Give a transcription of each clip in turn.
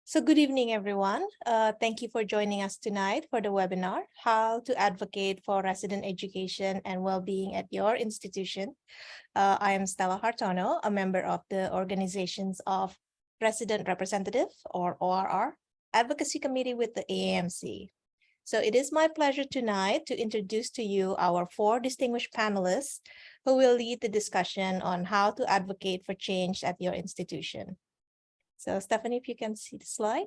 So good evening, everyone. Thank you for joining us tonight for the webinar, How to Advocate for Resident Education and Wellbeing at Your Institution. I am Stella Hartono, a member of the Organizations of Resident Representative, or ORR, Advocacy Committee with the AAMC. So it is my pleasure tonight to introduce to you our four distinguished panelists who will lead the discussion on how to advocate for change at your institution. So Stephanie, if you can see the slide.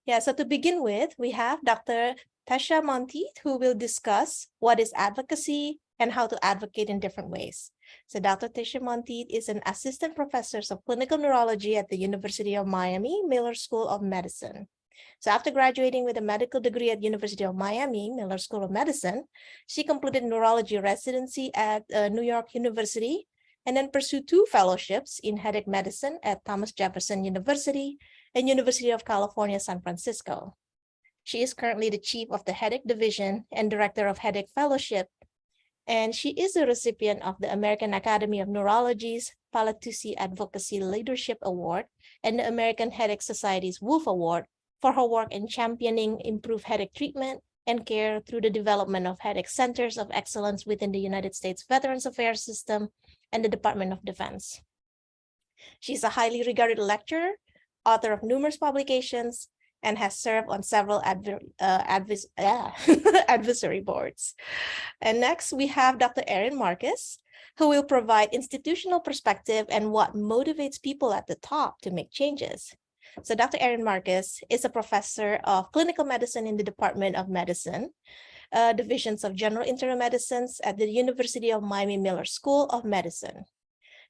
Yeah, so to begin with, we have Dr. Teshamae Monteith, who will discuss what is advocacy and how to advocate in different ways. So Dr. Teshamae Monteith is an assistant professor of clinical neurology at the University of Miami Miller School of Medicine. So after graduating with a medical degree at University of Miami Miller School of Medicine, she completed neurology residency at New York University and then pursued two fellowships in headache medicine at Thomas Jefferson University and University of California, San Francisco. She is currently the chief of the headache division and director of headache fellowship, and she is a recipient of the American Academy of Neurology's Palatusi Advocacy Leadership Award and the American Headache Society's Wolf Award for her work in championing improved headache treatment and care through the development of headache centers of excellence within the United States Veterans Affairs System and the Department of Defense. She's a highly regarded lecturer, author of numerous publications, and has served on several advisory boards. And next, we have Dr. Erin Marcus, who will provide institutional perspective and what motivates people at the top to make changes. So Dr. Erin Marcus is a professor of clinical medicine in the Department of Medicine, divisions of general internal medicine at the University of Miami Miller School of Medicine.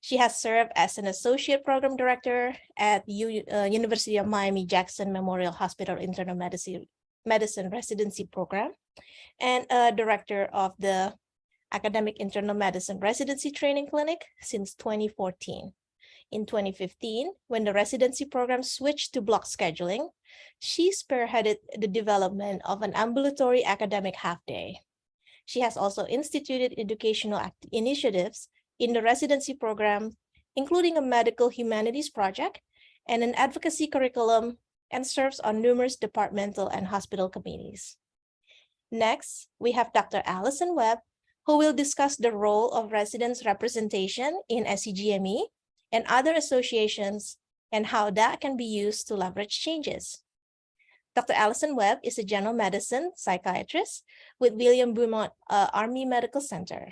She has served as an associate program director at University of Miami Jackson Memorial Hospital Internal Medicine Residency Program and a director of the Academic Internal Medicine Residency Training Clinic since 2014. In 2015, when the residency program switched to block scheduling, she spearheaded the development of an ambulatory academic half-day. She has also instituted educational initiatives in the residency program, including a medical humanities project and an advocacy curriculum, and serves on numerous departmental and hospital committees. Next, we have Dr. Allison Webb, who will discuss the role of residents' representation in SCGME and other associations and how that can be used to leverage changes. Dr. Allison Webb is a general medicine psychiatrist with William Beaumont Army Medical Center.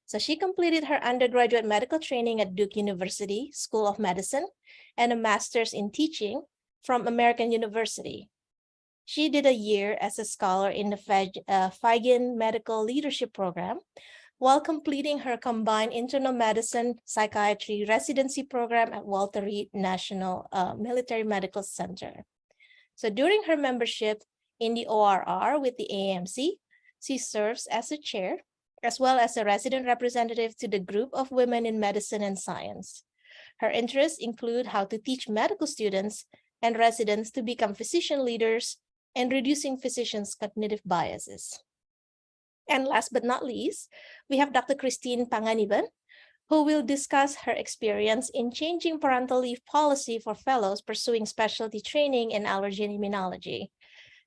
So she completed her undergraduate medical training at Duke University School of Medicine and a master's in teaching from American University. She did a year as a scholar in the FAHS Medical Leadership Program while completing her combined internal medicine psychiatry residency program at Walter Reed National Military Medical Center. So during her membership in the ORR with the AAMC, she serves as a chair, as well as a resident representative to the group of women in medicine and science. Her interests include how to teach medical students and residents to become physician leaders and reducing physicians' cognitive biases. And last but not least, we have Dr. Christine Panganiban, who will discuss her experience in changing parental leave policy for fellows pursuing specialty training in allergy and immunology.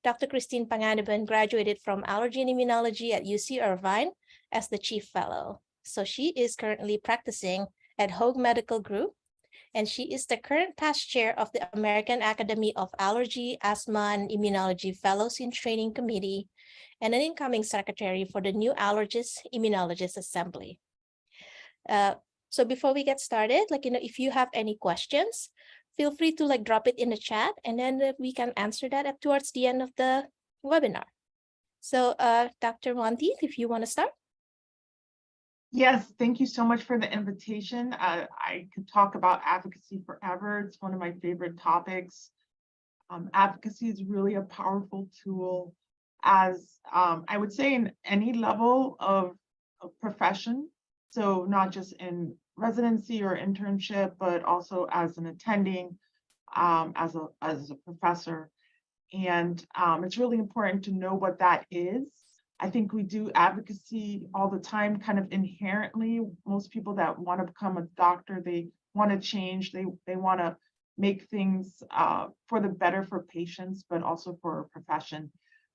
Dr. Christine Panganiban graduated from allergy and immunology at UC Irvine as the chief fellow. So she is currently practicing at Hoag Medical Group, and she is the current past chair of the American Academy of Allergy, Asthma, and Immunology Fellows in Training Committee, and an incoming secretary for the new Allergist Immunologist Assembly. So before we get started, if you have any questions, feel free to drop it in the chat, and then we can answer that towards the end of the webinar. So Dr. Monteith, if you want to start. Yes, thank you so much for the invitation. I could talk about advocacy forever. It's one of my favorite topics. Advocacy is really a powerful tool as I would say in any level of profession. So not just in residency or internship, but also as an attending, as a professor. And it's really important to know what that is. I think we do advocacy all the time, kind of inherently. Most people that want to become a doctor, they want to change, they want to make things for the better for patients, but also for our profession.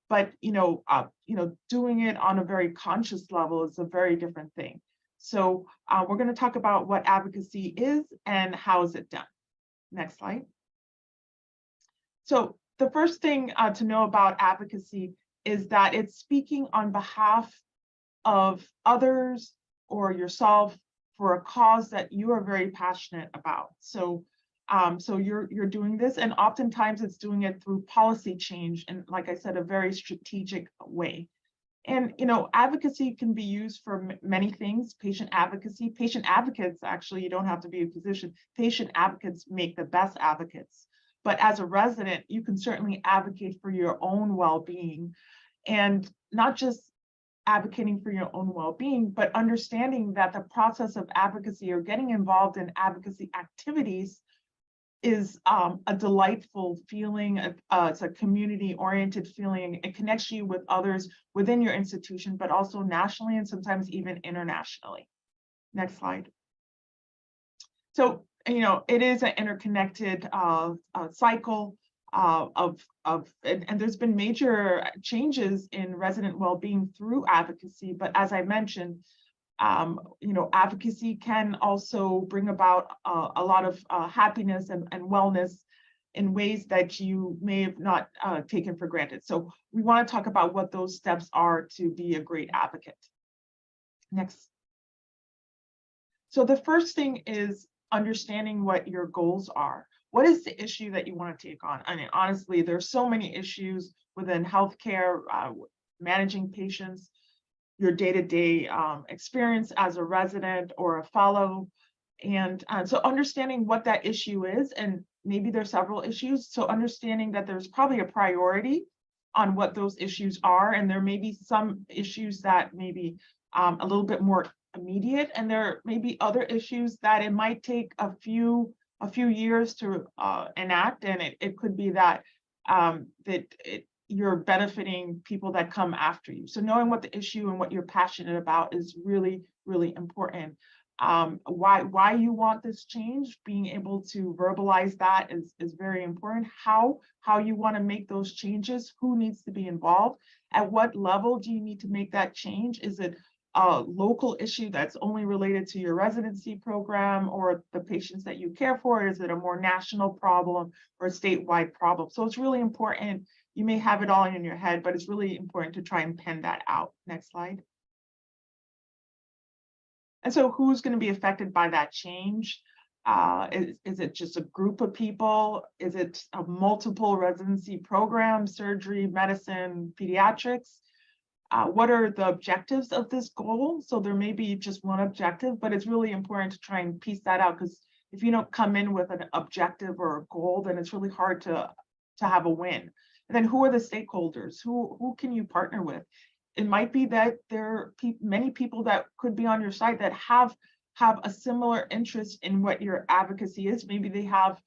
But doing it on a very conscious level is a very different thing. So we're going to talk about what advocacy is and how is it done. Next slide. So the first thing to know about advocacy is that it's speaking on behalf of others or yourself for a cause that you are very passionate about. So you're doing this, and oftentimes it's doing it through policy change, and like I said, a very strategic way. And advocacy can be used for many things. Patient advocates, actually, you don't have to be a physician. Patient advocates make the best advocates. But as a resident, you can certainly advocate for your own well-being, and not just advocating for your own well-being, but understanding that the process of advocacy or getting involved in advocacy activities is a delightful feeling. It's a community-oriented feeling. It connects you with others within your institution, but also nationally and sometimes even internationally. Next slide. So, it is an interconnected cycle and there's been major changes in resident well-being through advocacy. But as I mentioned, advocacy can also bring about a lot of happiness and wellness in ways that you may have not taken for granted. So we want to talk about what those steps are to be a great advocate. Next. So the first thing is understanding what your goals are. What is the issue that you want to take on? I mean, honestly, there's so many issues within healthcare, managing patients, your day-to-day experience as a resident or a fellow. And so understanding what that issue is, and maybe there's several issues. So understanding that there's probably a priority on what those issues are. And there may be some issues that may be a little bit more immediate, and there may be other issues that it might take a few years to enact, and it could be that you're benefiting people that come after you. So knowing what the issue and what you're passionate about is really, really important. Why you want this change, being able to verbalize that is very important. How you want to make those changes, who needs to be involved, at what level do you need to make that change? Is it a local issue that's only related to your residency program or the patients that you care for? Is it a more national problem or a statewide problem? So it's really important. You may have it all in your head, but it's really important to try and pen that out. Next slide. And so who's going to be affected by that change? Is it just a group of people? Is it a multiple residency program, surgery, medicine, pediatrics? What are the objectives of this goal? So there may be just one objective, but it's really important to try and piece that out, because if you don't come in with an objective or a goal, then it's really hard to have a win. And then who are the stakeholders? Who can you partner with? It might be that there are many people that could be on your site that have a similar interest in what your advocacy is. Maybe they have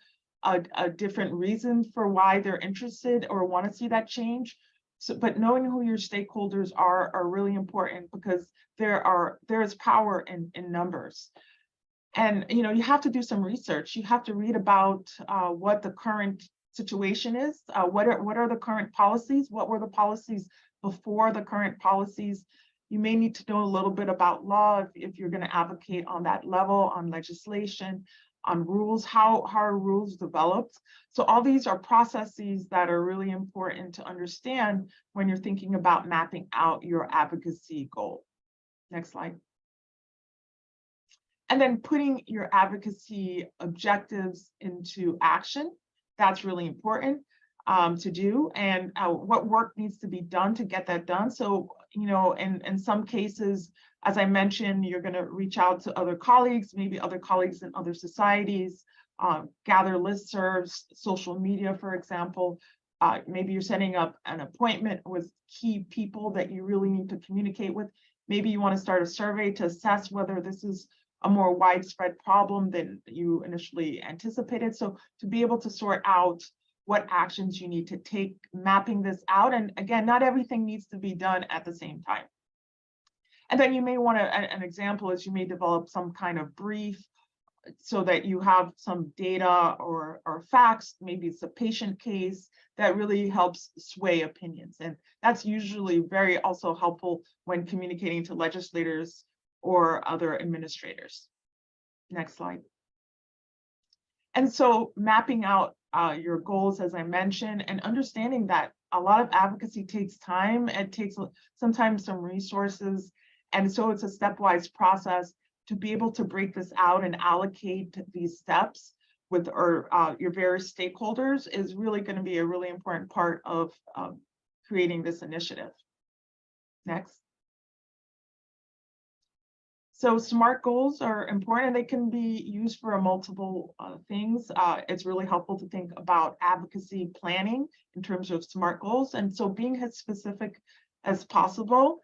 a different reason for why they're interested or want to see that change. So, but knowing who your stakeholders are really important, because there is power in numbers. And you have to do some research. You have to read about what the current situation is. What are the current policies? What were the policies before the current policies? You may need to know a little bit about law if you're going to advocate on that level, on legislation, on rules. How are rules developed? So all these are processes that are really important to understand when you're thinking about mapping out your advocacy goal. Next slide. And then putting your advocacy objectives into action. That's really important to do, and what work needs to be done to get that done. So, in some cases, as I mentioned, you're going to reach out to other colleagues, maybe other colleagues in other societies, gather listservs, social media, for example. Maybe you're setting up an appointment with key people that you really need to communicate with. Maybe you want to start a survey to assess whether this is a more widespread problem than you initially anticipated. So to be able to sort out what actions you need to take, mapping this out. And again, not everything needs to be done at the same time. And then you may want to, an example is you may develop some kind of brief, so that you have some data or facts, maybe it's a patient case that really helps sway opinions. And that's usually very also helpful when communicating to legislators or other administrators. Next slide. And so mapping out your goals, as I mentioned, and understanding that a lot of advocacy takes time. It takes sometimes some resources. And so it's a stepwise process to be able to break this out and allocate these steps with your various stakeholders is really going to be a really important part of creating this initiative. Next. So SMART goals are important. They can be used for multiple things. It's really helpful to think about advocacy planning in terms of SMART goals. And so being as specific as possible.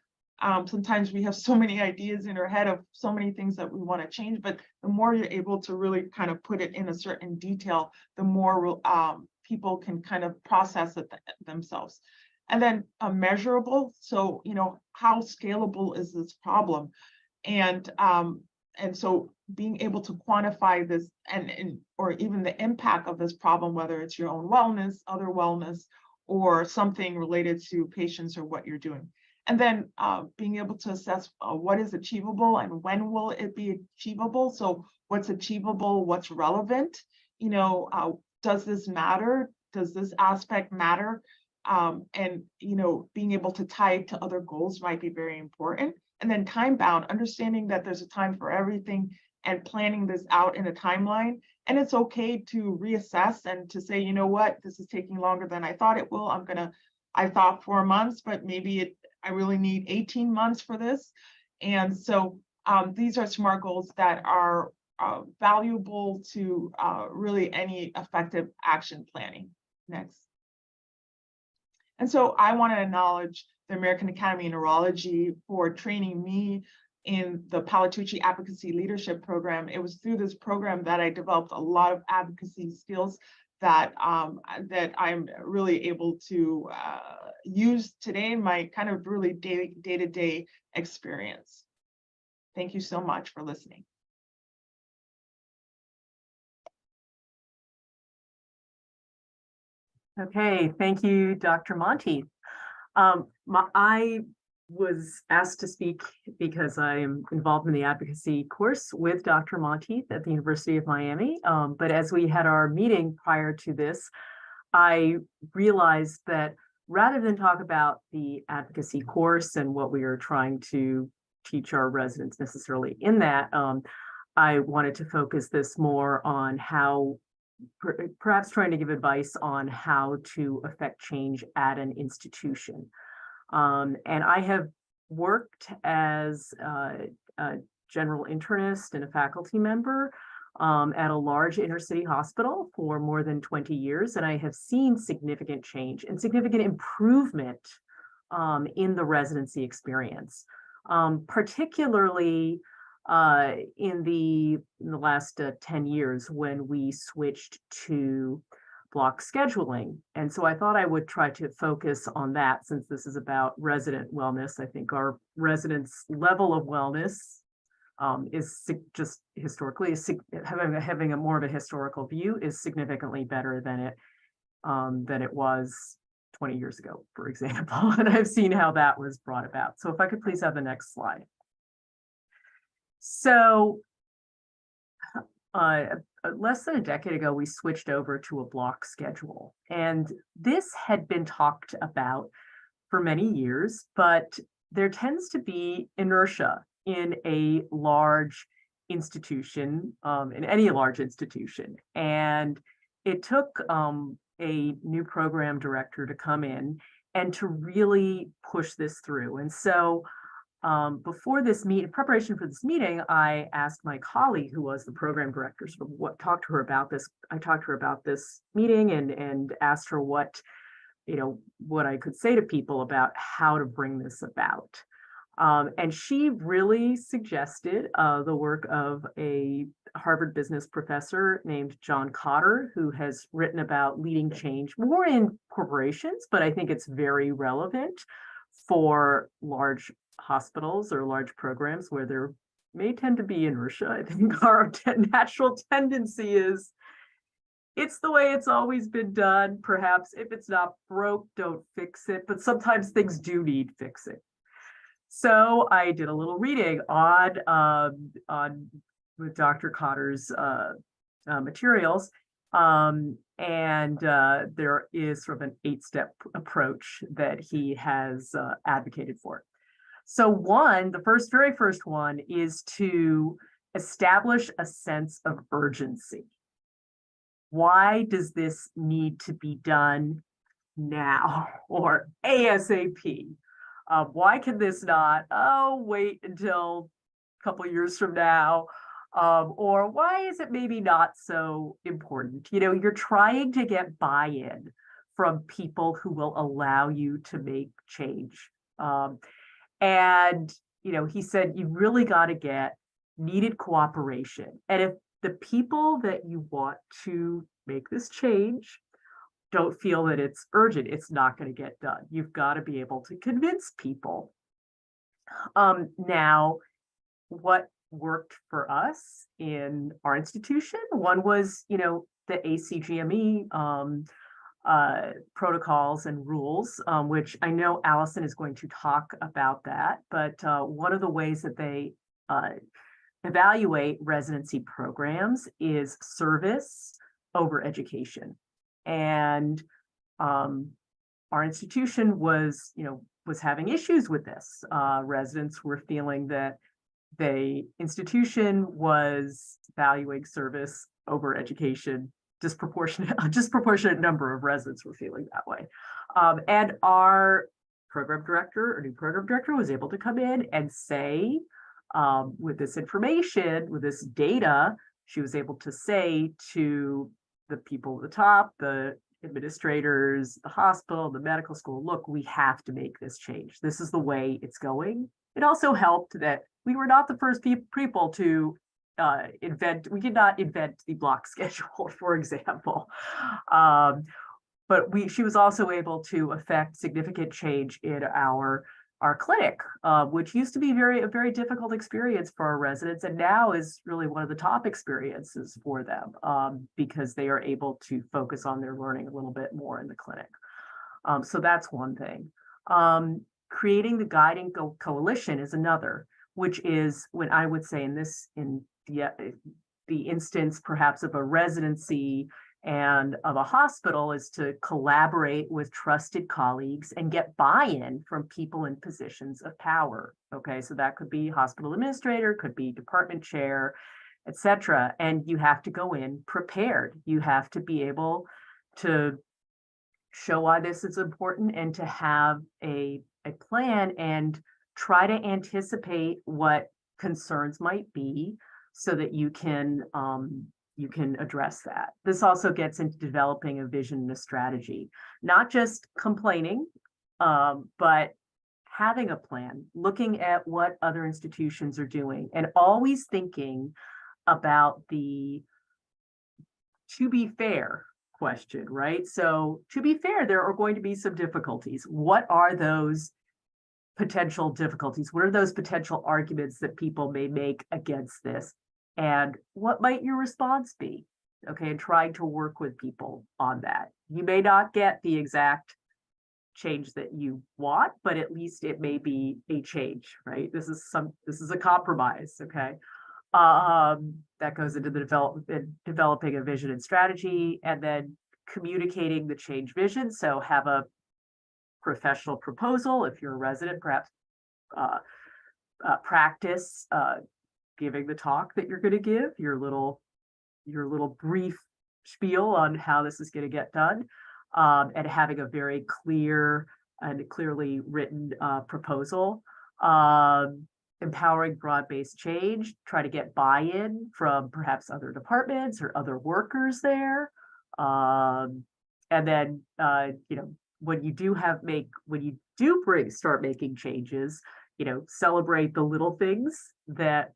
Sometimes we have so many ideas in our head of so many things that we want to change, but the more you're able to really kind of put it in a certain detail, the more people can kind of process it themselves. And then measurable. So, how scalable is this problem? And so being able to quantify this or even the impact of this problem, whether it's your own wellness, other wellness, or something related to patients or what you're doing. And then being able to assess what is achievable and when will it be achievable. So what's achievable, what's relevant, does this matter? Does this aspect matter? And, being able to tie it to other goals might be very important. And then time bound, understanding that there's a time for everything and planning this out in a timeline. And it's okay to reassess and to say, you know what, this is taking longer than I thought it will. I thought 4 months, but maybe I really need 18 months for this. And so these are SMART goals that are valuable to really any effective action planning. Next. And so I want to acknowledge the American Academy of Neurology for training me in the Palatucci Advocacy Leadership Program. It was through this program that I developed a lot of advocacy skills that I'm really able to use today in my kind of really day-to-day experience. Thank you so much for listening. Okay, thank you, Dr. Monteith. I was asked to speak because I am involved in the advocacy course with Dr. Monteith at the University of Miami. But as we had our meeting prior to this, I realized that rather than talk about the advocacy course and what we are trying to teach our residents necessarily in that, I wanted to focus this more on how perhaps trying to give advice on how to affect change at an institution. And I have worked as a general internist and a faculty member at a large inner city hospital for more than 20 years. And I have seen significant change and significant improvement in the residency experience, particularly in the last 10 years when we switched to block scheduling. And so I thought I would try to focus on that since this is about resident wellness. I think our residents' level of wellness is just historically, having a more of a historical view is significantly better than it was 20 years ago, for example. And I've seen how that was brought about. So if I could please have the next slide. So less than a decade ago, we switched over to a block schedule. And this had been talked about for many years, but there tends to be inertia in a large institution, in any large institution. And it took a new program director to come in and to really push this through. And so before this preparation for this meeting, I asked my colleague, who was the program director, sort of talked to her about this. I talked to her about this meeting and asked her what I could say to people about how to bring this about. And she really suggested the work of a Harvard business professor named John Cotter, who has written about leading change more in corporations, but I think it's very relevant for large hospitals or large programs where there may tend to be inertia. I think our natural tendency is it's the way it's always been done. Perhaps if it's not broke, don't fix it. But sometimes things do need fixing. So I did a little reading on with Dr. Cotter's materials. And there is sort of an 8-step approach that he has advocated for. So the very first one is to establish a sense of urgency. Why does this need to be done now or ASAP? Why can this not, wait until a couple years from now? Or why is it maybe not so important? You're trying to get buy-in from people who will allow you to make change. And he said, you really got to get needed cooperation. And if the people that you want to make this change don't feel that it's urgent, it's not going to get done. You've got to be able to convince people. Now, what worked for us in our institution? One was, the ACGME protocols and rules, which I know Allison is going to talk about that. But one of the ways that they evaluate residency programs is service over education. And our institution was having issues with this. Residents were feeling that the institution was valuing service over education. A disproportionate number of residents were feeling that way. And our new program director was able to come in and say, with this information, with this data, she was able to say to the people at the top, the administrators, the hospital, the medical school, look, we have to make this change. This is the way it's going. It also helped that we were not the first people to we did not invent the block schedule, for example. But she was also able to affect significant change in our clinic, which used to be a very difficult experience for our residents, and now is really one of the top experiences for them, because they are able to focus on their learning a little bit more in the clinic. So that's one thing. Creating the guiding coalition is another, which is when I would say in the instance perhaps of a residency and of a hospital is to collaborate with trusted colleagues and get buy-in from people in positions of power. Okay, so that could be hospital administrator, could be department chair, etc. And you have to go in prepared. You have to be able to show why this is important and to have a plan and try to anticipate what concerns might be so that you can address that. This also gets into developing a vision and a strategy, not just complaining, but having a plan, looking at what other institutions are doing, and always thinking about the to be fair question, right? So to be fair, there are going to be some difficulties. What are those potential difficulties? What are those potential arguments that people may make against this? And what might your response be? Okay, and trying to work with people on that. You may not get the exact change that you want, but at least it may be a change, right? This is a compromise, okay? That goes into the developing a vision and strategy, and then communicating the change vision. So have a professional proposal. If you're a resident, perhaps practice giving the talk that you're going to give, your little brief spiel on how this is going to get done, and having a very clear and clearly written proposal. Empowering broad-based change, try to get buy-in from perhaps other departments or other workers there. And then, when you do start making changes, celebrate the little things that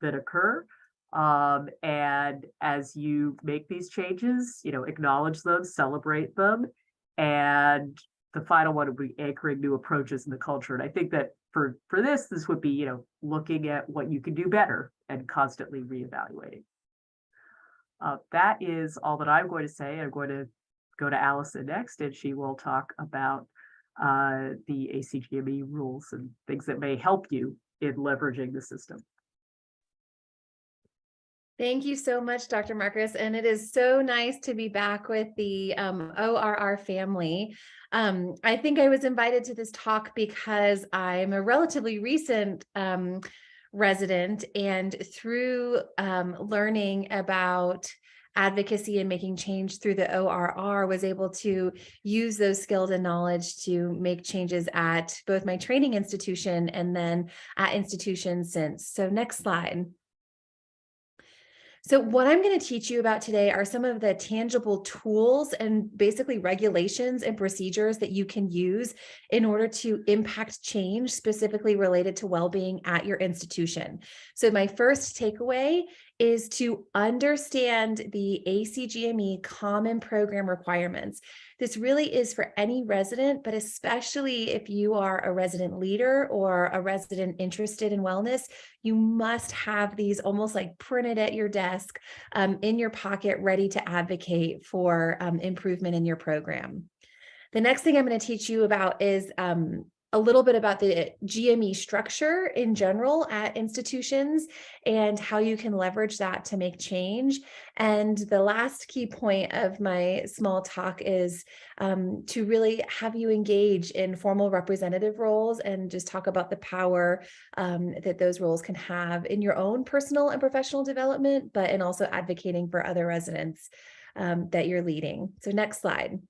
occur. And as you make these changes, acknowledge them, celebrate them, and the final one would be anchoring new approaches in the culture. And I think that for this would be, looking at what you can do better and constantly reevaluating. That is all that I'm going to say. I'm going to go to Allison next, and she will talk about the ACGME rules and things that may help you in leveraging the system. Thank you so much, Dr. Marcus. And it is so nice to be back with the ORR family. I think I was invited to this talk because I'm a relatively recent resident, and through learning about advocacy and making change through the ORR, was able to use those skills and knowledge to make changes at both my training institution and then at institutions since. So next slide. So what I'm going to teach you about today are some of the tangible tools and basically regulations and procedures that you can use in order to impact change specifically related to well-being at your institution. So my first takeaway is to understand the ACGME common program requirements. This really is for any resident, but especially if you are a resident leader or a resident interested in wellness, you must have these almost like printed at your desk, in your pocket, ready to advocate for improvement in your program. The next thing I'm going to teach you about is a little bit about the GME structure in general at institutions and how you can leverage that to make change. And the last key point of my small talk is to really have you engage in formal representative roles and just talk about the power that those roles can have in your own personal and professional development, but in also advocating for other residents that you're leading. So next slide.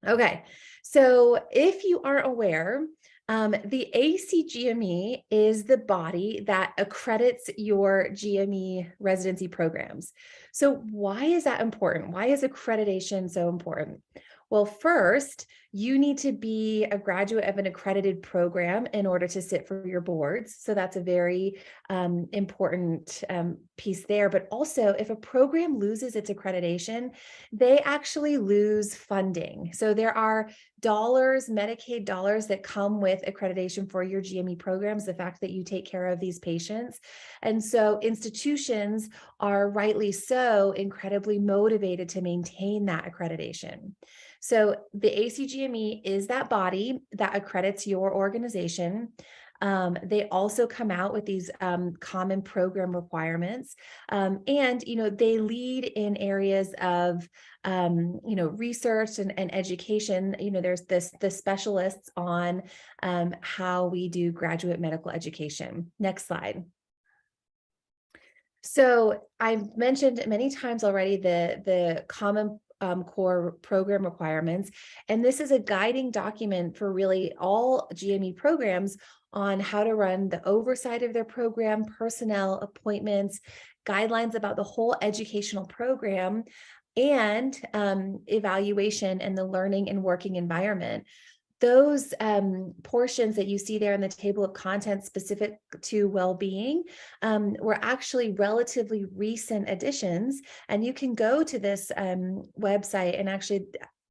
Okay, so if you aren't aware, the ACGME is the body that accredits your GME residency programs. So why is that important? Why is accreditation so important? Well, first, you need to be a graduate of an accredited program in order to sit for your boards. So that's a very important piece there. But also, if a program loses its accreditation, they actually lose funding. So there are dollars, Medicaid dollars, that come with accreditation for your GME programs, the fact that you take care of these patients. And so institutions are rightly so incredibly motivated to maintain that accreditation. So the ACGME is that body that accredits your organization. They also come out with these common program requirements, and they lead in areas of research and education. There's the specialists on how we do graduate medical education. Next slide. So I've mentioned many times already the common core program requirements, and this is a guiding document for really all GME programs on how to run the oversight of their program, personnel, appointments, guidelines about the whole educational program, and evaluation and the learning and working environment. Those portions that you see there in the table of contents specific to well-being were actually relatively recent additions, and you can go to this website and actually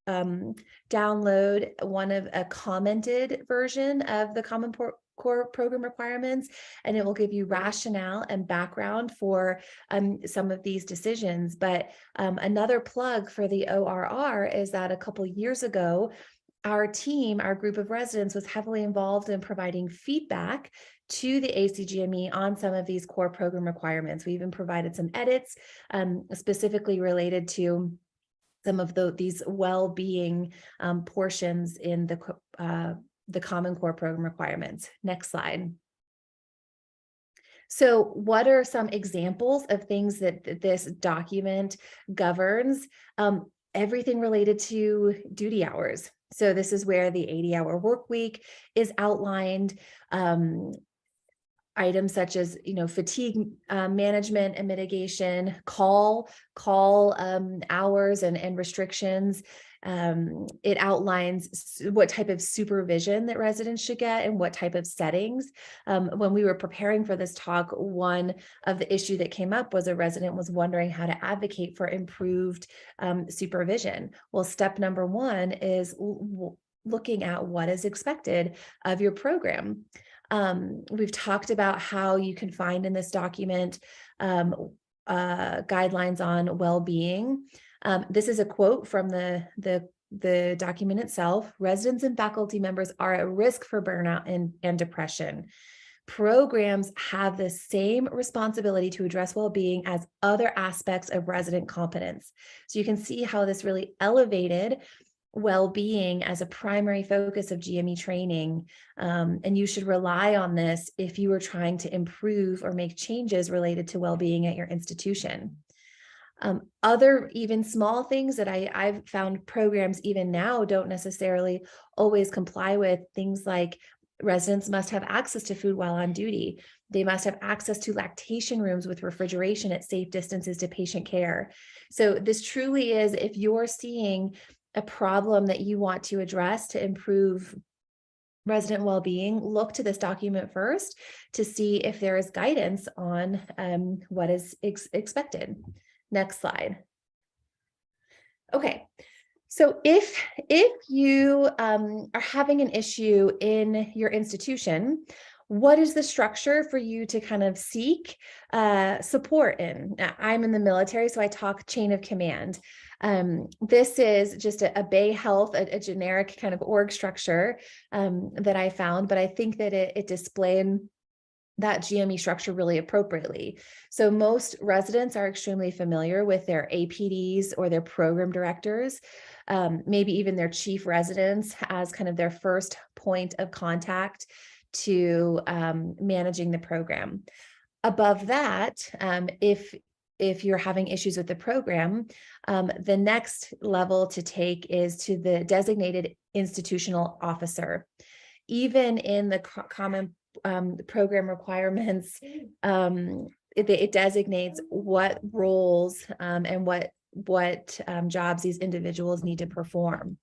download a commented version of the Common Core Program requirements, and it will give you rationale and background for some of these decisions. But another plug for the ORR is that a couple years ago, our group of residents, was heavily involved in providing feedback to the ACGME on some of these core program requirements. We even provided some edits specifically related to some of these well-being portions in the Common Core Program requirements. Next slide. So what are some examples of things that this document governs? Everything related to duty hours. So this is where the 80-hour work week is outlined. Items such as, fatigue management and mitigation, call hours and restrictions. It outlines what type of supervision that residents should get and what type of settings. When we were preparing for this talk, one of the issue that came up was a resident was wondering how to advocate for improved supervision. Well, step number one is, looking at what is expected of your program. We've talked about how you can find in this document guidelines on well-being. This is a quote from the document itself. Residents and faculty members are at risk for burnout and depression. Programs have the same responsibility to address well-being as other aspects of resident competence. So you can see how this really elevated well-being as a primary focus of GME training. And you should rely on this if you are trying to improve or make changes related to well-being at your institution. Other even small things that I've found programs even now don't necessarily always comply with, things like residents must have access to food while on duty. They must have access to lactation rooms with refrigeration at safe distances to patient care. So this truly is, if you're seeing a problem that you want to address to improve resident well-being, look to this document first to see if there is guidance on what is expected. Next slide. Okay, so if you are having an issue in your institution, what is the structure for you to kind of seek support in? I'm in the military, so I talk chain of command. This is just a Bay Health, a generic kind of org structure that I found, but I think that it displayed that GME structure really appropriately. So most residents are extremely familiar with their APDs or their program directors, maybe even their chief residents as kind of their first point of contact to managing the program. Above that, if you're having issues with the program, the next level to take is to the designated institutional officer. Even in the common program requirements, it designates what roles and what jobs these individuals need to perform.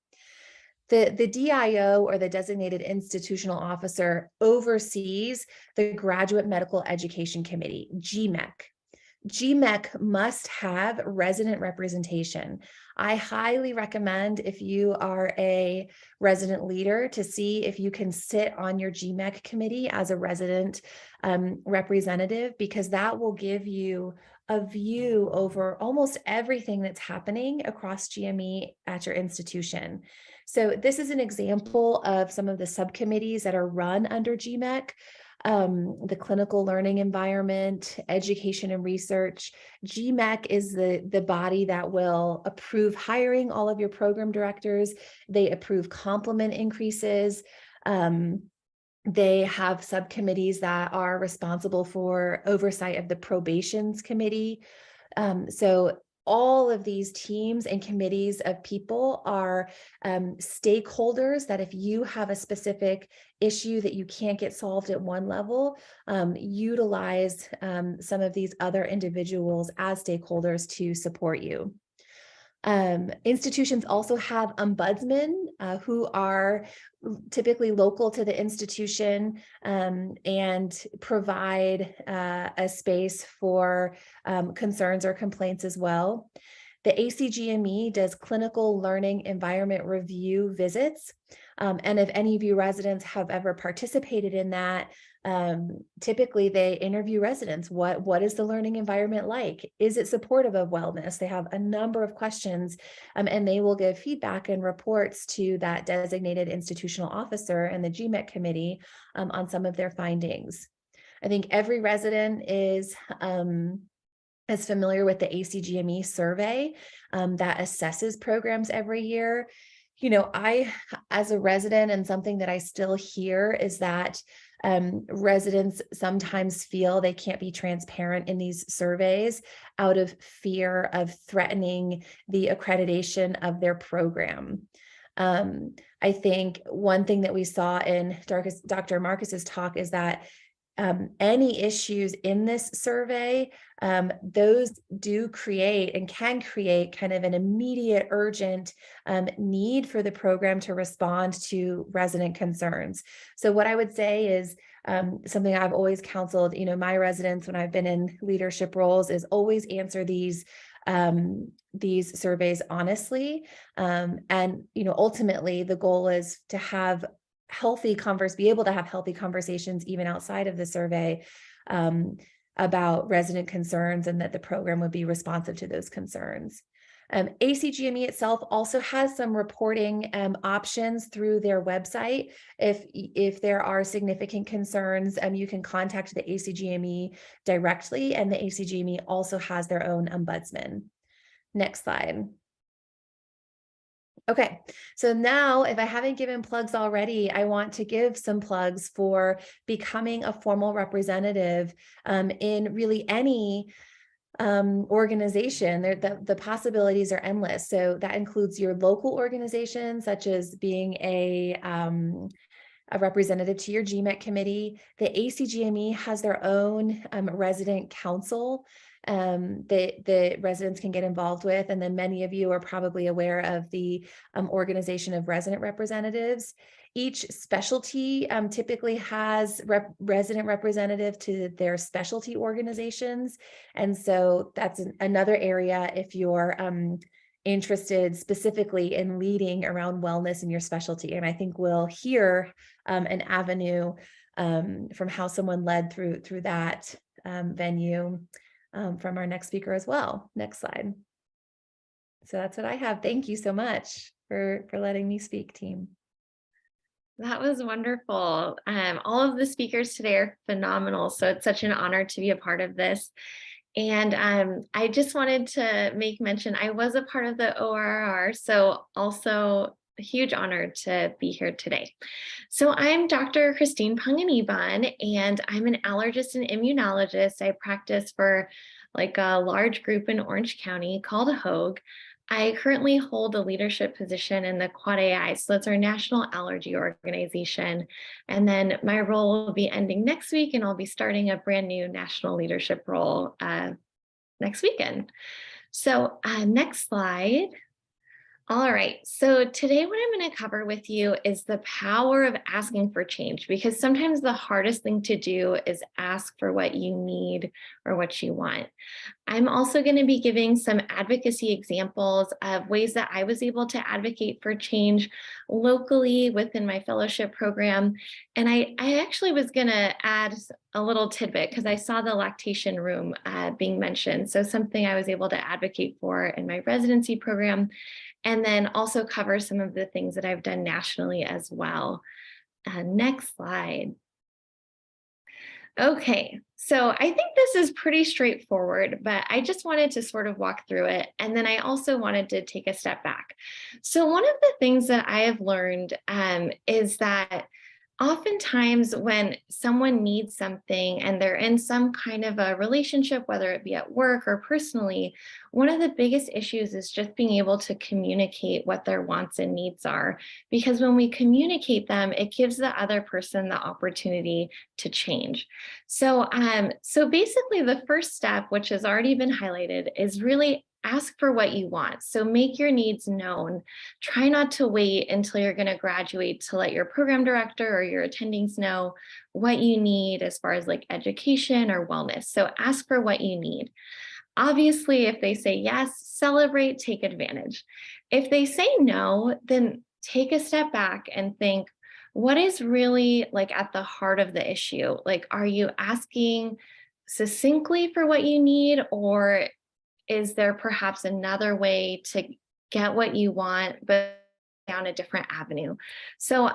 The DIO, or the designated institutional officer, oversees the Graduate Medical Education Committee, GMEC. GMEC must have resident representation. I highly recommend, if you are a resident leader, to see if you can sit on your GMEC committee as a resident representative, because that will give you a view over almost everything that's happening across GME at your institution. So this is an example of some of the subcommittees that are run under GMEC. The clinical learning environment, education and research. GMEC is the body that will approve hiring all of your program directors. They approve complement increases. They have subcommittees that are responsible for oversight of the probations committee. So all of these teams and committees of people are stakeholders that, if you have a specific issue that you can't get solved at one level, utilize some of these other individuals as stakeholders to support you. Institutions also have ombudsmen who are typically local to the institution and provide a space for concerns or complaints as well. The ACGME does clinical learning environment review visits. And if any of you residents have ever participated in that, typically they interview residents. What is the learning environment like? Is it supportive of wellness? They have a number of questions, and they will give feedback and reports to that designated institutional officer and the GMEC committee on some of their findings. I think every resident is familiar with the ACGME survey that assesses programs every year. You know, I, as a resident, and something that I still hear is that residents sometimes feel they can't be transparent in these surveys out of fear of threatening the accreditation of their program. I think one thing that we saw in Dr. Marcus's talk is that any issues in this survey, those do create and can create kind of an immediate, urgent need for the program to respond to resident concerns. So what I would say is something I've always counseled, you know, my residents when I've been in leadership roles is always answer these these surveys honestly. And, ultimately the goal is to have be able to have healthy conversations even outside of the survey about resident concerns, and that the program would be responsive to those concerns. ACGME itself also has some reporting options through their website. If there are significant concerns, you can contact the ACGME directly, and the ACGME also has their own ombudsman. Next slide. Okay, so now if I haven't given plugs already, I want to give some plugs for becoming a formal representative in really any organization. The possibilities are endless. So that includes your local organization, such as being a representative to your GMET committee. The ACGME has their own resident council that the residents can get involved with. And then many of you are probably aware of the Organization of Resident Representatives. Each specialty typically has resident representative to their specialty organizations. And so that's another area if you're interested specifically in leading around wellness in your specialty. And I think we'll hear an avenue from how someone led through that venue from our next speaker as well. Next slide. So that's what I have. Thank you so much for letting me speak, team. That was wonderful. All of the speakers today are phenomenal. So it's such an honor to be a part of this. And I just wanted to make mention, I was a part of the ORR, so also a huge honor to be here today. So I'm Dr. Christine Panganiban, and I'm an allergist and immunologist. I practice for like a large group in Orange County called HOAG. I currently hold a leadership position in the Quad AI, so that's our national allergy organization. And then my role will be ending next week, and I'll be starting a brand new national leadership role next weekend. So next slide. All right, so today what I'm going to cover with you is the power of asking for change, because sometimes the hardest thing to do is ask for what you need or what you want. I'm also going to be giving some advocacy examples of ways that I was able to advocate for change locally within my fellowship program. And I actually was going to add a little tidbit because I saw the lactation room being mentioned. So something I was able to advocate for in my residency program, and then also cover some of the things that I've done nationally as well. Next slide. Okay, so I think this is pretty straightforward, but I just wanted to sort of walk through it. And then I also wanted to take a step back. So one of the things that I have learned is that oftentimes when someone needs something and they're in some kind of a relationship, whether it be at work or personally, one of the biggest issues is just being able to communicate what their wants and needs are. Because when we communicate them, it gives the other person the opportunity to change. So, so basically the first step, which has already been highlighted, is really ask for what you want. So make your needs known. Try not to wait until you're going to graduate to let your program director or your attendings know what you need as far as like education or wellness. So ask for what you need. Obviously, if they say yes, celebrate, take advantage. If they say no, then take a step back and think, what is really like at the heart of the issue? Like, are you asking succinctly for what you need, or is there perhaps another way to get what you want, but down a different avenue? So,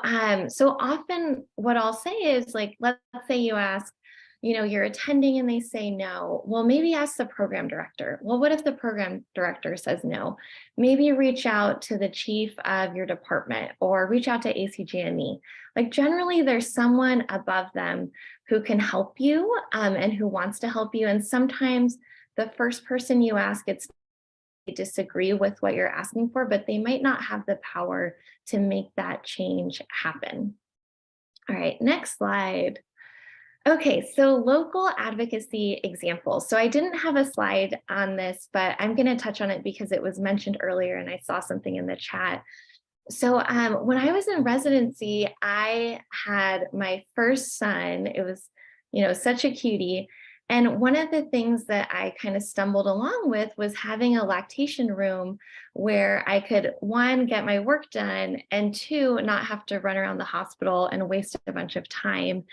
so often what I'll say is like, let's say you ask, you know, you're attending and they say no. Well, maybe ask the program director. Well, what if the program director says no? Maybe reach out to the chief of your department or reach out to ACGME. Like generally there's someone above them who can help you and who wants to help you. And sometimes the first person you ask, it's they disagree with what you're asking for, but they might not have the power to make that change happen. All right, next slide. Okay, so local advocacy examples. So I didn't have a slide on this, but I'm going to touch on it because it was mentioned earlier and I saw something in the chat. So when I was in residency, I had my first son. It was, you know, such a cutie. And one of the things that I kind of stumbled along with was having a lactation room where I could, one, get my work done, and two, not have to run around the hospital and waste a bunch of time.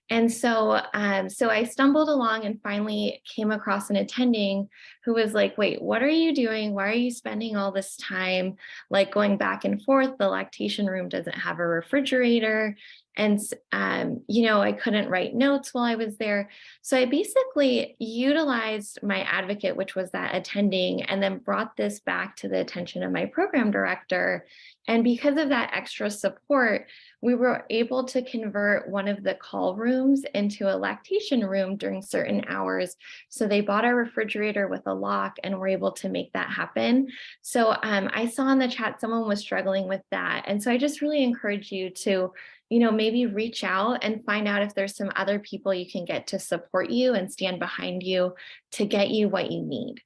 And so, so I stumbled along and finally came across an attending who was like, wait, what are you doing? Why are you spending all this time like going back and forth? The lactation room doesn't have a refrigerator. And, I couldn't write notes while I was there. So I basically utilized my advocate, which was that attending, and then brought this back to the attention of my program director. And because of that extra support, we were able to convert one of the call rooms into a lactation room during certain hours. So they bought a refrigerator with a lock and were able to make that happen. So I saw in the chat someone was struggling with that. And so I just really encourage you to, maybe reach out and find out if there's some other people you can get to support you and stand behind you to get you what you need.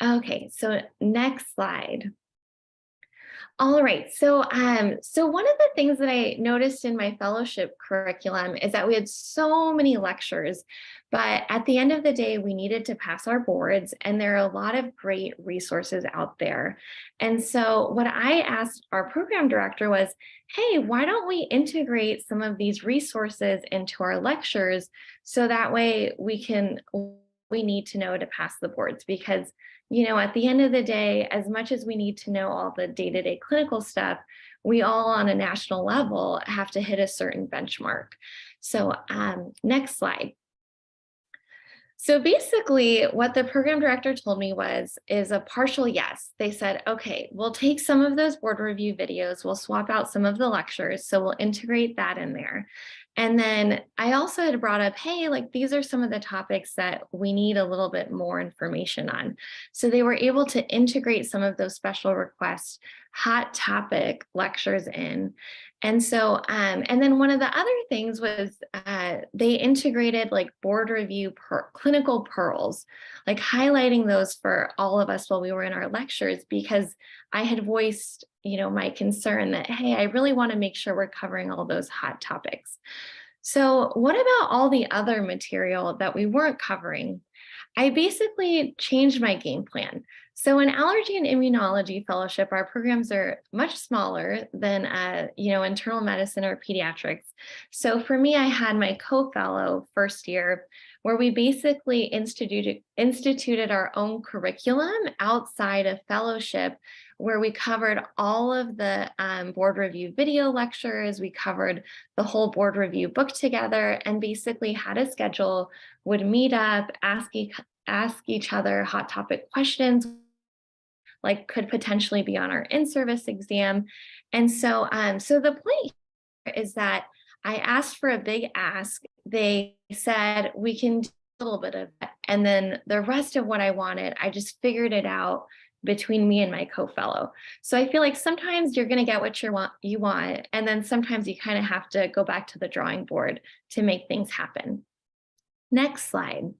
Okay, so next slide. All right, so one of the things that I noticed in my fellowship curriculum is that we had so many lectures, but at the end of the day, we needed to pass our boards, and there are a lot of great resources out there. And so what I asked our program director was, hey, why don't we integrate some of these resources into our lectures so that way we need to know to pass the boards? Because at the end of the day, as much as we need to know all the day-to-day clinical stuff, we all on a national level have to hit a certain benchmark. So next slide. So basically what the program director told me is a partial yes. They said, okay, we'll take some of those board review videos, we'll swap out some of the lectures, so we'll integrate that in there. And then I also had brought up, hey, like these are some of the topics that we need a little bit more information on. So they were able to integrate some of those special requests, hot topic lectures in. And so, and then one of the other things was they integrated like board review clinical pearls, like highlighting those for all of us while we were in our lectures, because I had voiced, my concern that, hey, I really want to make sure we're covering all those hot topics. So what about all the other material that we weren't covering? I basically changed my game plan. So in allergy and immunology fellowship, our programs are much smaller than, internal medicine or pediatrics. So for me, I had my co-fellow first year where we basically instituted our own curriculum outside of fellowship, where we covered all of the board review video lectures, we covered the whole board review book together, and basically had a schedule, would meet up, ask each other hot topic questions, like could potentially be on our in-service exam. And so, so the point here is that I asked for a big ask. They said, we can do a little bit of that. And then the rest of what I wanted, I just figured it out between me and my co-fellow. So I feel like sometimes you're going to get what you want, and then sometimes you kind of have to go back to the drawing board to make things happen. Next slide.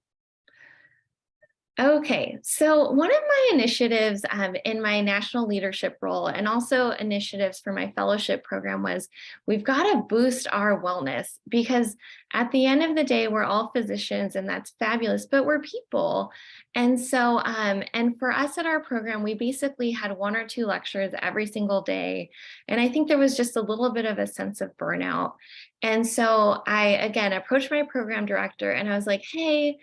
Okay, so one of my initiatives in my national leadership role, and also initiatives for my fellowship program, was we've got to boost our wellness, because at the end of the day, we're all physicians and that's fabulous, but we're people. And so, and for us at our program, we basically had 1 or 2 lectures every single day. And I think there was just a little bit of a sense of burnout. And so I, again, approached my program director and I was like, hey,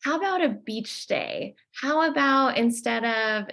how about a beach day? How about instead of,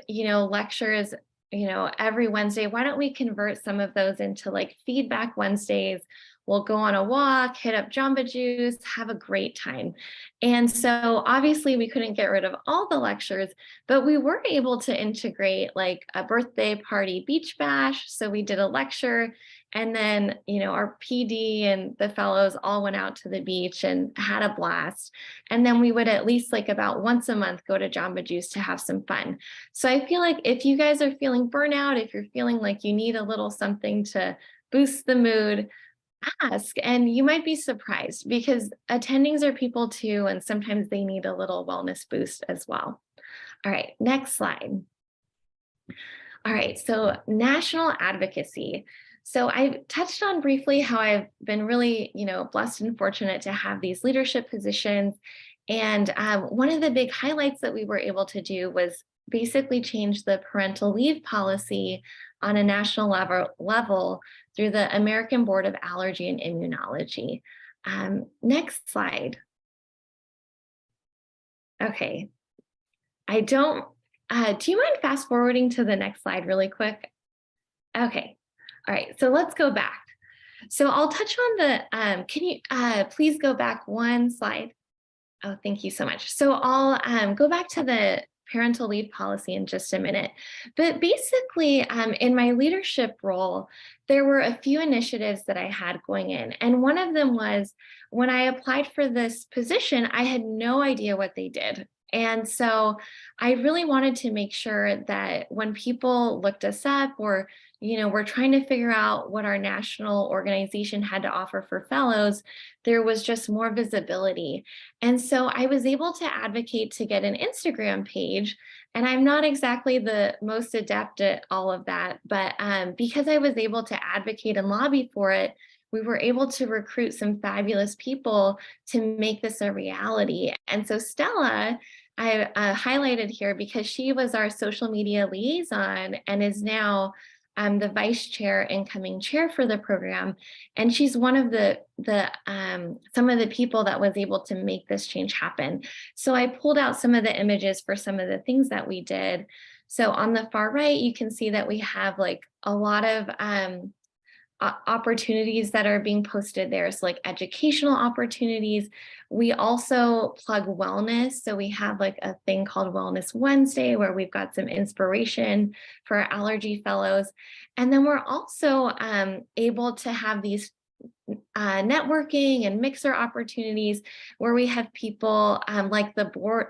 lectures, every Wednesday, why don't we convert some of those into like feedback Wednesdays? We'll go on a walk, hit up Jamba Juice, have a great time. And so obviously we couldn't get rid of all the lectures, but we were able to integrate like a birthday party beach bash. So we did a lecture, and then, our PD and the fellows all went out to the beach and had a blast. And then we would at least like about once a month go to Jamba Juice to have some fun. So I feel like if you guys are feeling burnout, if you're feeling like you need a little something to boost the mood, ask, and you might be surprised, because attendings are people too, and sometimes they need a little wellness boost as well. All right, next slide. All right, so national advocacy. So I touched on briefly how I've been really, blessed and fortunate to have these leadership positions. And one of the big highlights that we were able to do was basically change the parental leave policy on a national level through the American Board of Allergy and Immunology. Next slide. Okay. I don't, do you mind fast forwarding to the next slide really quick? Okay. All right. So let's go back. So I'll touch on the, can you please go back one slide? Oh, thank you so much. So I'll go back to the parental leave policy in just a minute. But basically, in my leadership role, there were a few initiatives that I had going in. And one of them was when I applied for this position, I had no idea what they did. And so I really wanted to make sure that when people looked us up or, we're trying to figure out what our national organization had to offer for fellows, there was just more visibility. And so I was able to advocate to get an Instagram page. And I'm not exactly the most adept at all of that, but because I was able to advocate and lobby for it, we were able to recruit some fabulous people to make this a reality. And so Stella, I highlighted here because she was our social media liaison and is now the vice chair, incoming chair for the program. And she's one of some of the people that was able to make this change happen. So I pulled out some of the images for some of the things that we did. So on the far right, you can see that we have like a lot of opportunities that are being posted there. So like educational opportunities. We also plug wellness. So we have like a thing called Wellness Wednesday where we've got some inspiration for our allergy fellows. And then we're also able to have these networking and mixer opportunities where we have people like the board,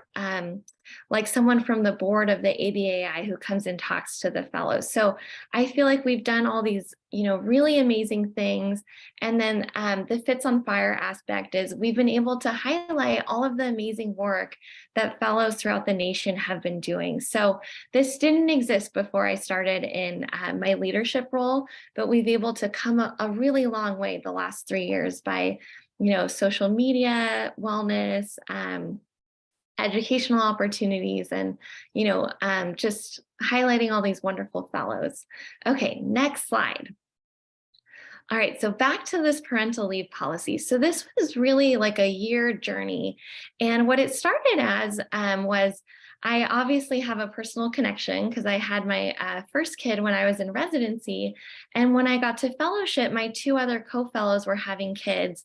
like someone from the board of the ABAI who comes and talks to the fellows. So I feel like we've done all these, really amazing things. And then the Fits on Fire aspect is we've been able to highlight all of the amazing work that fellows throughout the nation have been doing. So this didn't exist before I started in my leadership role, but we've been able to come a really long way the last 3 years by, social media, wellness, educational opportunities, and, just highlighting all these wonderful fellows. Okay, next slide. All right, so back to this parental leave policy. So this was really like a year journey. And what it started as was I obviously have a personal connection because I had my first kid when I was in residency. And when I got to fellowship, my 2 other co-fellows were having kids.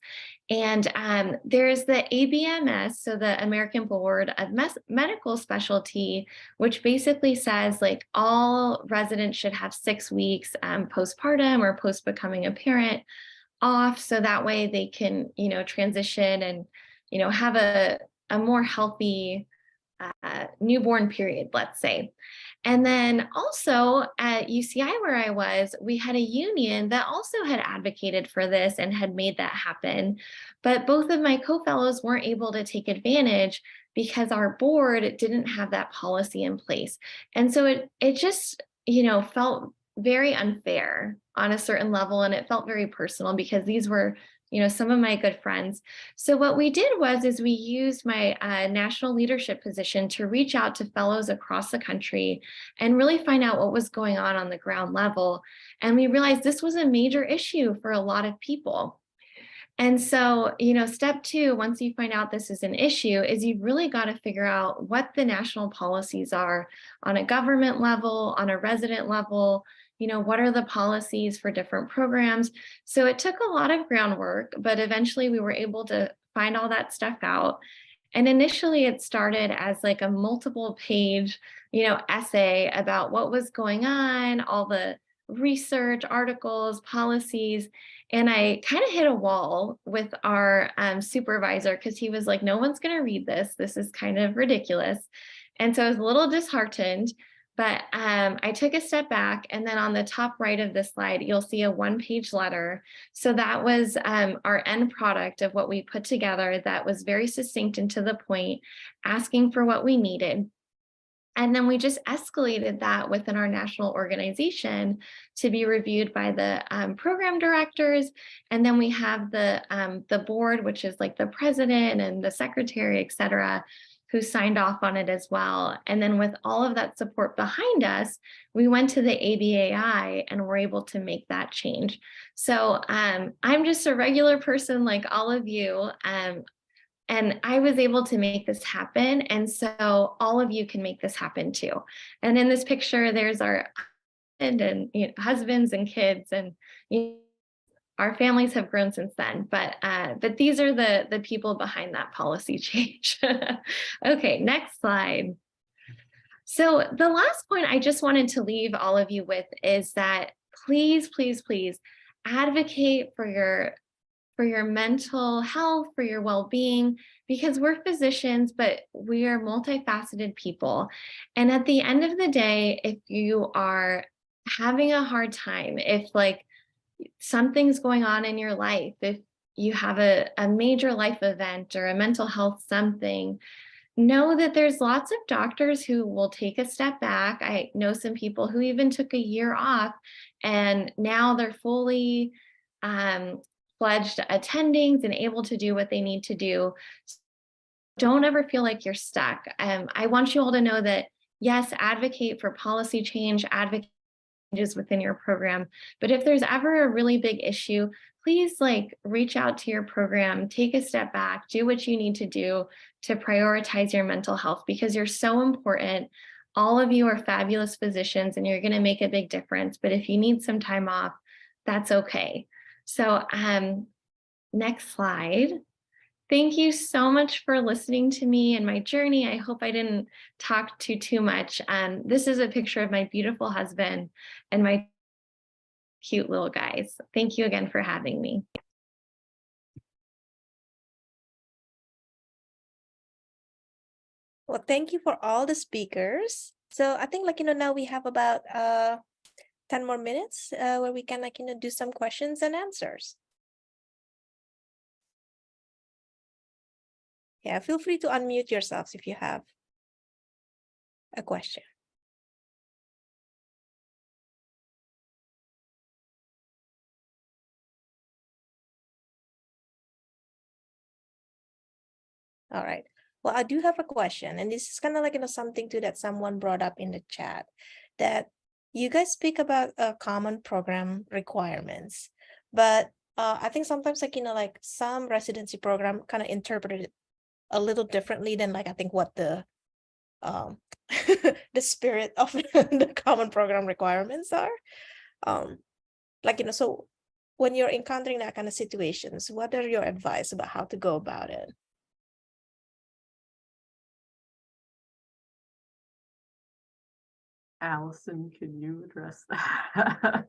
And there's the ABMS, so the American Board of Medical Specialty, which basically says like all residents should have 6 weeks postpartum or post becoming a parent off. So that way they can, transition and, have a more healthy newborn period, let's say. And then also at UCI where I was, we had a union that also had advocated for this and had made that happen. But both of my co-fellows weren't able to take advantage because our board didn't have that policy in place. And so it just, felt very unfair on a certain level. And it felt very personal because these were some of my good friends. So what we did was we used my national leadership position to reach out to fellows across the country and really find out what was going on the ground level. And we realized this was a major issue for a lot of people. And so, step 2, once you find out this is an issue, is you've really got to figure out what the national policies are on a government level, on a resident level. What are the policies for different programs? So it took a lot of groundwork, but eventually we were able to find all that stuff out. And initially it started as like a multiple page, essay about what was going on, all the research, articles, policies. And I kind of hit a wall with our supervisor because he was like, no one's going to read this. This is kind of ridiculous. And so I was a little disheartened. But I took a step back, and then on the top right of this slide, you'll see a 1-page letter. So that was our end product of what we put together that was very succinct and to the point, asking for what we needed. And then we just escalated that within our national organization to be reviewed by the program directors. And then we have the board, which is like the president and the secretary, et cetera, who signed off on it as well. And then with all of that support behind us, we went to the ABAI and were able to make that change. So I'm just a regular person like all of you. And I was able to make this happen. And so all of you can make this happen too. And in this picture, there's our husbands and kids, and our families have grown since then. But these are the people behind that policy change. Okay, next slide. So the last point I just wanted to leave all of you with is that please, please, please advocate for your mental health, for your well-being, because we're physicians, but we are multifaceted people. And at the end of the day, if you are having a hard time, if like something's going on in your life, if you have a major life event or a mental health something, know that there's lots of doctors who will take a step back. I know some people who even took a year off and now they're fully fledged attendings and able to do what they need to do. Don't ever feel like you're stuck. I want you all to know that, yes, advocate for policy change, advocate changes within your program. But if there's ever a really big issue, please like reach out to your program, take a step back, do what you need to do to prioritize your mental health, because you're so important. All of you are fabulous physicians and you're going to make a big difference. But if you need some time off, that's okay. So next slide. Thank you so much for listening to me and my journey. I hope I didn't talk too much. This is a picture of my beautiful husband and my cute little guys. Thank you again for having me. Well, thank you for all the speakers. So I think now we have about 10 more minutes where we can do some questions and answers. Yeah, feel free to unmute yourselves if you have a question. All right. Well, I do have a question, and this is kind of something too that someone brought up in the chat, that you guys speak about common program requirements, but I think sometimes some residency program kind of interpreted it a little differently than I think what the the spirit of the common program requirements are. So when you're encountering that kind of situations, what are your advice about how to go about it? Allison, can you address that?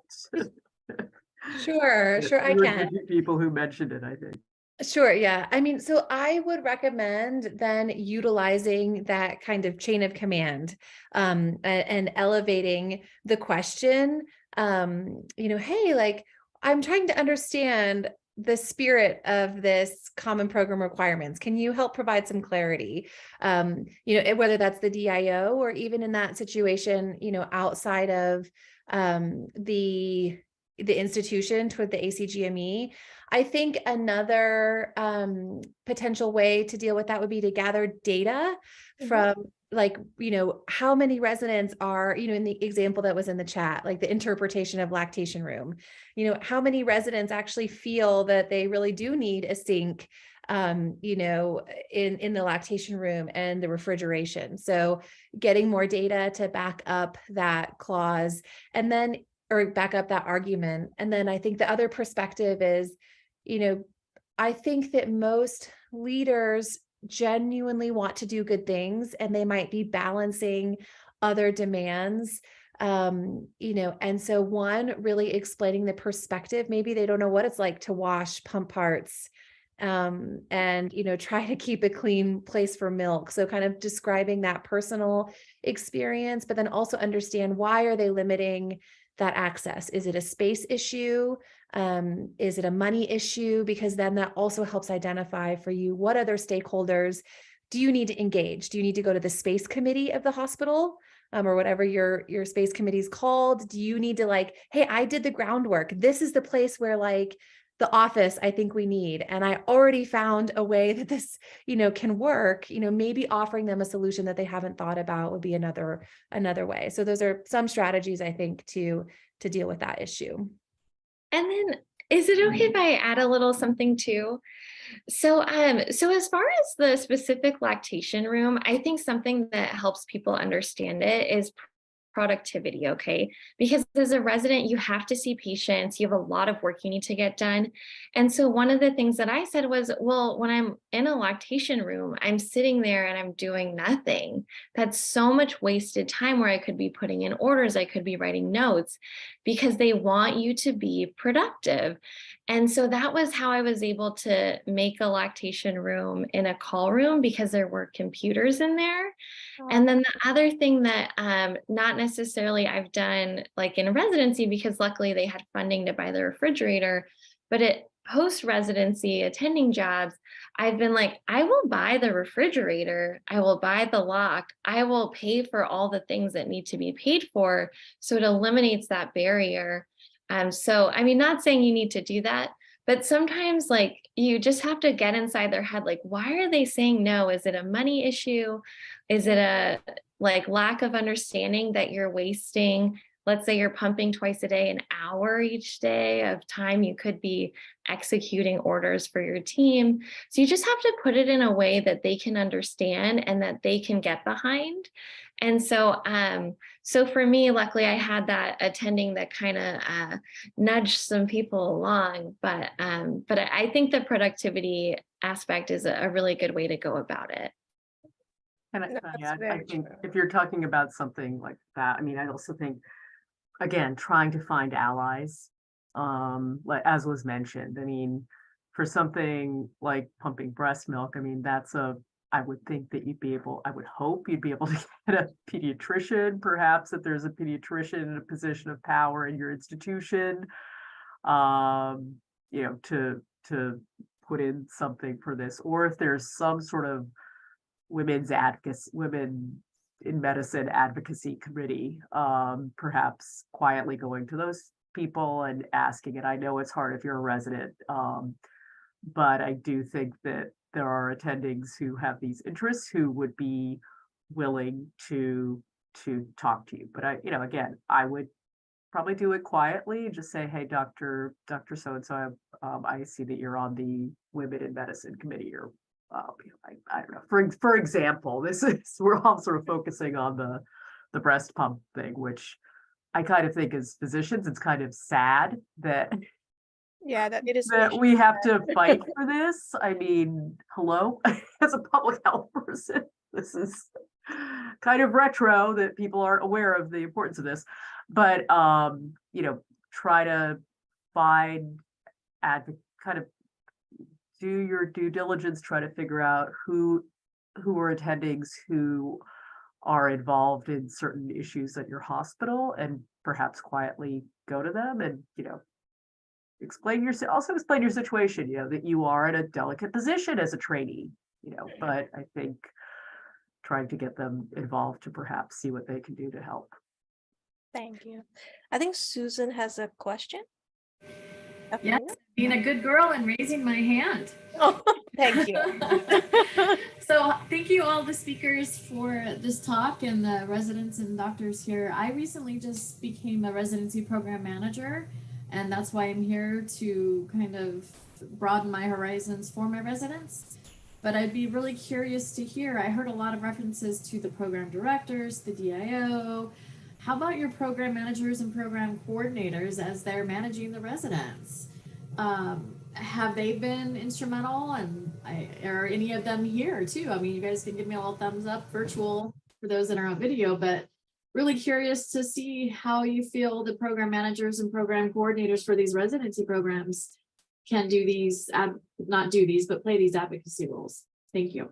Sure, I can. People who mentioned it, I think. Sure, yeah. I mean, so I would recommend then utilizing that kind of chain of command and elevating the question, hey, I'm trying to understand the spirit of this common program requirements. Can you help provide some clarity? Whether that's the DIO or even in that situation, outside of the institution toward the ACGME. I think another potential way to deal with that would be to gather data from how many residents are, in the example that was in the chat, like the interpretation of lactation room, how many residents actually feel that they really do need a sink, in the lactation room and the refrigeration. So getting more data to back up that clause or back up that argument. And then I think the other perspective is, I think that most leaders genuinely want to do good things, and they might be balancing other demands, and so really explaining the perspective. Maybe they don't know what it's like to wash pump parts, and try to keep a clean place for milk. So kind of describing that personal experience, but then also understand, why are they limiting that access? Is it a space issue? Is it a money issue? Because then that also helps identify for you what other stakeholders do you need to engage? Do you need to go to the space committee of the hospital? Or whatever your space committee is called? Do you need to like, hey, I did the groundwork. This is the place where like the office I think we need. And I already found a way that this, can work, maybe offering them a solution that they haven't thought about would be another way. So those are some strategies I think to deal with that issue. And then is it okay if I add a little something too? So as far as the specific lactation room, I think something that helps people understand it is productivity, okay? Because as a resident, you have to see patients, you have a lot of work you need to get done. And so one of the things that I said was, well, when I'm in a lactation room, I'm sitting there and I'm doing nothing. That's so much wasted time where I could be putting in orders, I could be writing notes, because they want you to be productive. And so that was how I was able to make a lactation room in a call room, because there were computers in there. And then the other thing that not necessarily I've done like in residency, because luckily they had funding to buy the refrigerator, but at post-residency attending jobs, I've been like, I will buy the refrigerator, I will buy the lock, I will pay for all the things that need to be paid for. So it eliminates that barrier. So, I mean, not saying you need to do that, but sometimes like you just have to get inside their head. Like, why are they saying no? Is it a money issue? Is it a like lack of understanding that you're wasting? Let's say you're pumping twice a day, an hour each day of time you could be executing orders for your team. So you just have to put it in a way that they can understand and that they can get behind. And so, so for me, luckily I had that attending that kind of nudged some people along, but I think the productivity aspect is a really good way to go about it. And No, that's I very think true. if you're talking about something like that, I mean, I also think, again, trying to find allies, like as was mentioned, I mean, for something like pumping breast milk, I mean, I would think that I would hope you'd be able to get a pediatrician, perhaps if there's a pediatrician in a position of power in your institution, to put in something for this, or if there's some sort of women in medicine advocacy committee, perhaps quietly going to those people and asking. And I know it's hard if you're a resident, but I do think that there are attendings who have these interests who would be willing to talk to you. But again, I would probably do it quietly, just say, hey, Dr. So-and-so, I see that you're on the Women in Medicine Committee, or I don't know. For example, we're all sort of focusing on the breast pump thing, which I kind of think as physicians, it's kind of sad that That it is that we have to fight for this. I mean, hello, as a public health person, this is kind of retro that people aren't aware of the importance of this, but try to find kind of do your due diligence, try to figure out who are attendings who are involved in certain issues at your hospital, and perhaps quietly go to them and explain your situation, that you are in a delicate position as a trainee, but I think trying to get them involved to perhaps see what they can do to help. Thank you. I think Susan has a question. Yes, being a good girl and raising my hand. Oh, thank you. So thank you all the speakers for this talk, and the residents and doctors here. I recently just became a residency program manager, and that's why I'm here to kind of broaden my horizons for my residents. But I'd be really curious to hear, I heard a lot of references to the program directors, the DIO. How about your program managers and program coordinators as they're managing the residents? Have they been instrumental, and are any of them here too? I mean, you guys can give me a little thumbs up virtual for those that are on video, but really curious to see how you feel the program managers and program coordinators for these residency programs can do these, not do these, but play these advocacy roles. Thank you.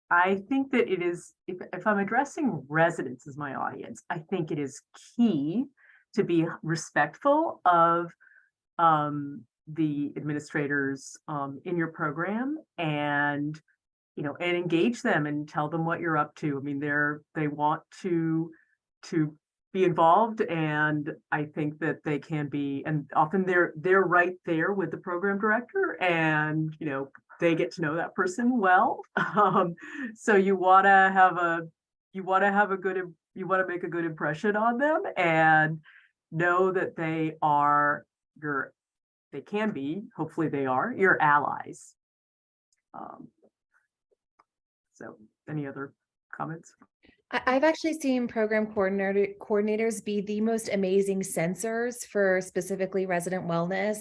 I think that it is, if I'm addressing residents as my audience, I think it is key to be respectful of the administrators in your program, and and engage them and tell them what you're up to. I mean, they want to be involved, and I think that they can be, and often they're right there with the program director, and they get to know that person well. So you want to make a good impression on them, and know that they can be, hopefully they are, your allies. So any other comments? I've actually seen program coordinators be the most amazing sensors for specifically resident wellness,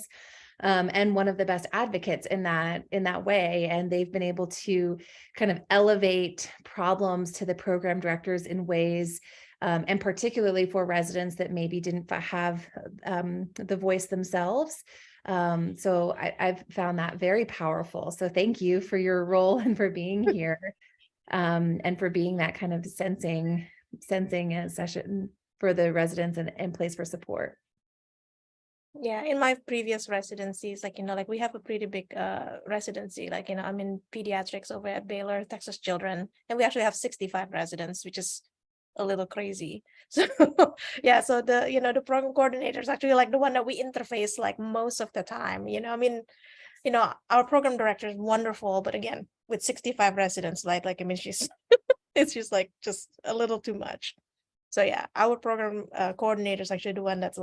and one of the best advocates in that way. And they've been able to kind of elevate problems to the program directors in ways, and particularly for residents that maybe didn't have the voice themselves. So I've found that very powerful. So thank you for your role and for being here. And for being that kind of sensing session for the residents and place for support. Yeah, in my previous residencies, like we have a pretty big residency. I'm in pediatrics over at Baylor, Texas Children, and we actually have 65 residents, which is a little crazy. So yeah, so the program coordinator is actually the one that we interface most of the time. Our program director is wonderful, but again, with 65 residents, she's it's just just a little too much. So yeah, our program coordinator is actually the one that's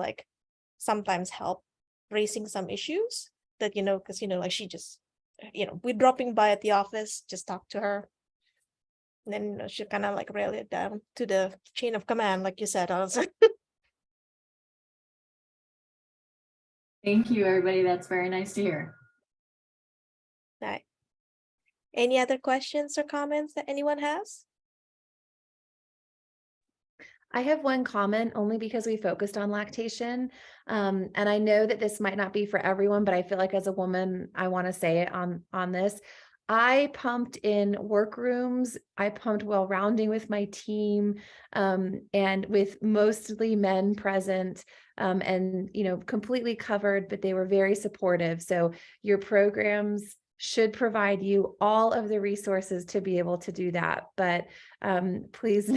sometimes help raising some issues that because she just we're dropping by at the office, just talk to her, and then she kind of rail it down to the chain of command, like you said, Allison. Thank you, everybody. That's very nice to hear. Right. Any other questions or comments that anyone has? I have one comment only because we focused on lactation. And I know that this might not be for everyone, but I feel like as a woman, I want to say it on this. I pumped in workrooms. I pumped while rounding with my team, and with mostly men present, and completely covered, but they were very supportive. So your programs should provide you all of the resources to be able to do that. But please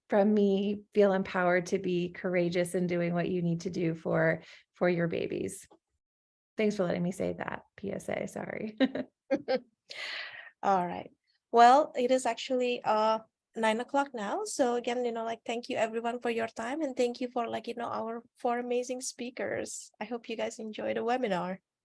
from me, feel empowered to be courageous in doing what you need to do for your babies. Thanks for letting me say that PSA, sorry. All right. Well, it is actually 9 o'clock now. So again, thank you everyone for your time, and thank you for our 4 amazing speakers. I hope you guys enjoyed the webinar.